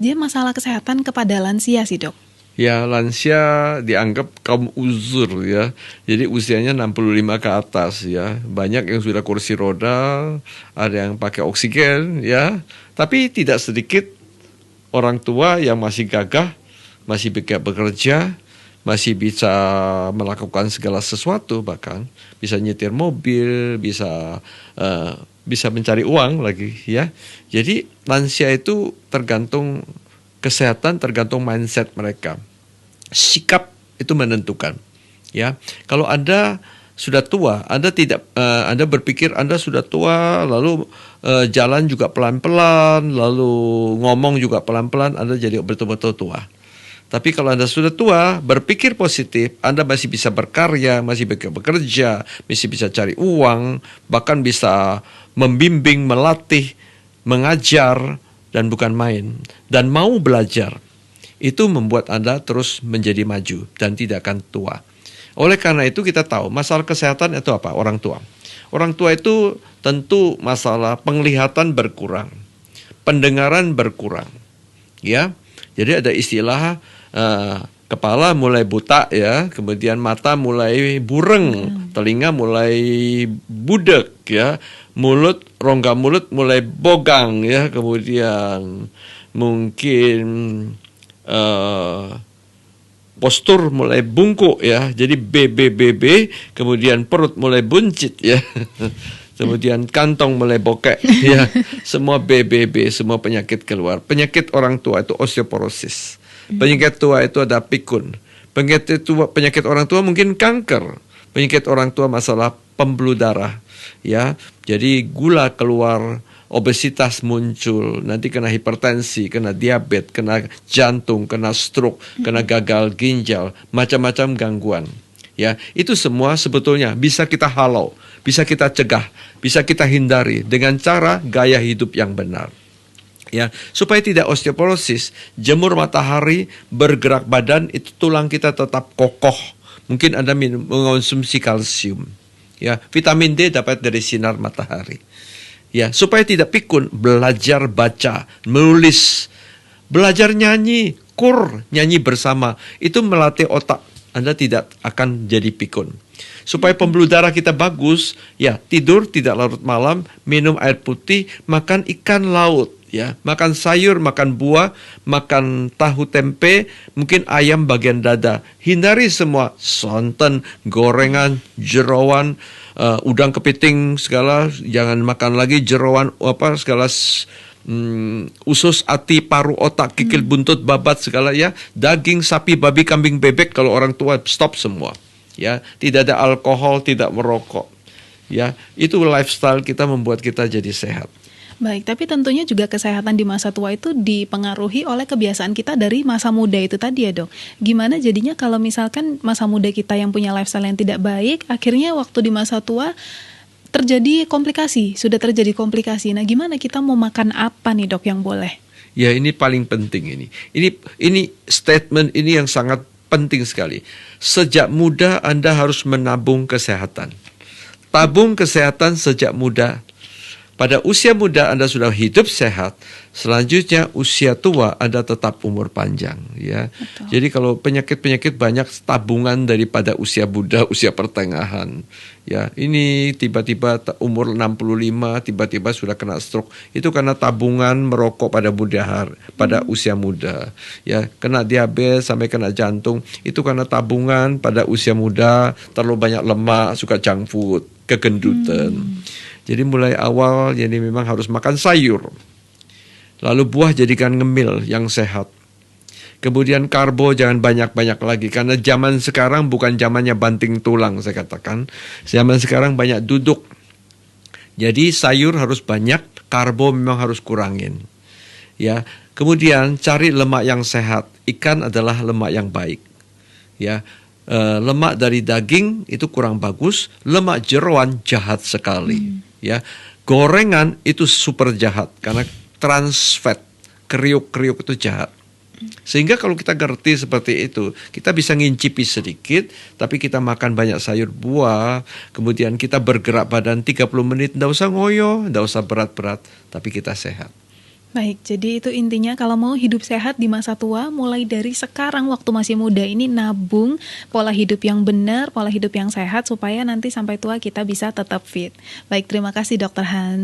Dia masalah kesehatan kepada lansia sih, Dok. Ya, lansia dianggap kaum uzur ya. Jadi usianya 65 ke atas ya. Banyak yang sudah kursi roda, ada yang pakai oksigen ya. Tapi tidak sedikit orang tua yang masih gagah, masih bekerja, masih bisa melakukan segala sesuatu, bahkan bisa nyetir mobil, bisa mencari uang lagi ya. Jadi lansia itu tergantung kesehatan, tergantung mindset mereka. Sikap itu menentukan ya. Kalau Anda sudah tua, Anda berpikir Anda sudah tua, lalu jalan juga pelan-pelan, lalu ngomong juga pelan-pelan, Anda jadi betul-betul tua. Tapi kalau Anda sudah tua, berpikir positif, Anda masih bisa berkarya, masih bisa bekerja, masih bisa cari uang, bahkan bisa membimbing, melatih, mengajar, dan bukan main. Dan mau belajar. Itu membuat Anda terus menjadi maju dan tidak akan tua. Oleh karena itu kita tahu masalah kesehatan itu apa? Orang tua. Orang tua itu tentu masalah penglihatan berkurang, pendengaran berkurang. Ya, jadi ada istilah kepala mulai buta ya, kemudian mata mulai bureng, telinga mulai budek ya, rongga mulut mulai bogang ya, kemudian mungkin postur mulai bungkuk ya, jadi BBBB, kemudian perut mulai buncit ya. Kemudian kantong mulai bokek ya, semua BBB, semua penyakit keluar. Penyakit orang tua itu osteoporosis. Penyakit tua itu ada pikun. Penyakit orang tua mungkin kanker. Penyakit orang tua masalah pembuluh darah ya. Jadi gula keluar, obesitas muncul, nanti kena hipertensi, kena diabetes, kena jantung, kena stroke, kena gagal ginjal, macam-macam gangguan. Ya, itu semua sebetulnya bisa kita halau, bisa kita cegah, bisa kita hindari dengan cara gaya hidup yang benar. Ya, supaya tidak osteoporosis, jemur matahari, bergerak badan, itu tulang kita tetap kokoh. Mungkin Anda mengonsumsi kalsium. Ya, vitamin D dapat dari sinar matahari. Ya, supaya tidak pikun, belajar baca, menulis, belajar nyanyi, nyanyi bersama. Itu melatih otak. Anda tidak akan jadi pikun. Supaya pembuluh darah kita bagus, ya tidur tidak larut malam, minum air putih, makan ikan laut, ya, makan sayur, makan buah, makan tahu tempe, mungkin ayam bagian dada. Hindari semua santan, gorengan, jeroan, udang kepiting segala, jangan makan lagi jeroan segala usus, ati, paru, otak, kikil, buntut, babat segala ya, daging, sapi, babi, kambing, bebek. Kalau orang tua stop semua. Ya, tidak ada alkohol, tidak merokok. Ya, itu lifestyle kita membuat kita jadi sehat. Baik, tapi tentunya juga kesehatan di masa tua itu dipengaruhi oleh kebiasaan kita dari masa muda itu tadi ya, Dok. Gimana jadinya kalau misalkan masa muda kita yang punya lifestyle yang tidak baik, akhirnya waktu di masa tua sudah terjadi komplikasi. Nah, gimana kita mau makan apa nih, Dok, yang boleh? Ya, ini paling penting ini. Ini statement ini yang sangat penting sekali. Sejak muda Anda harus menabung kesehatan. Tabung kesehatan sejak muda. Pada usia muda Anda sudah hidup sehat, selanjutnya usia tua Anda tetap umur panjang ya. Betul. Jadi kalau penyakit-penyakit banyak tabungan daripada usia muda, usia pertengahan. Ya, ini tiba-tiba umur 65 tiba-tiba sudah kena stroke. Itu karena tabungan merokok pada usia muda. Ya, kena diabetes sampai kena jantung, itu karena tabungan pada usia muda, terlalu banyak lemak, suka junk food, kegendutan. Jadi mulai awal jadi memang harus makan sayur. Lalu buah jadikan ngemil yang sehat. Kemudian karbo jangan banyak-banyak lagi. Karena zaman sekarang bukan zamannya banting tulang saya katakan. Zaman sekarang banyak duduk. Jadi sayur harus banyak, karbo memang harus kurangin. Ya. Kemudian cari lemak yang sehat. Ikan adalah lemak yang baik. Ya. Lemak dari daging itu kurang bagus. Lemak jeroan jahat sekali. Ya, gorengan itu super jahat karena trans fat, kriuk-kriuk itu jahat. Sehingga kalau kita ngerti seperti itu, kita bisa ngincipi sedikit, tapi kita makan banyak sayur buah, kemudian kita bergerak badan 30 menit, enggak usah ngoyo, enggak usah berat-berat, tapi kita sehat. Baik, jadi itu intinya kalau mau hidup sehat di masa tua, mulai dari sekarang waktu masih muda ini nabung pola hidup yang benar, pola hidup yang sehat supaya nanti sampai tua kita bisa tetap fit. Baik, terima kasih Dokter Han.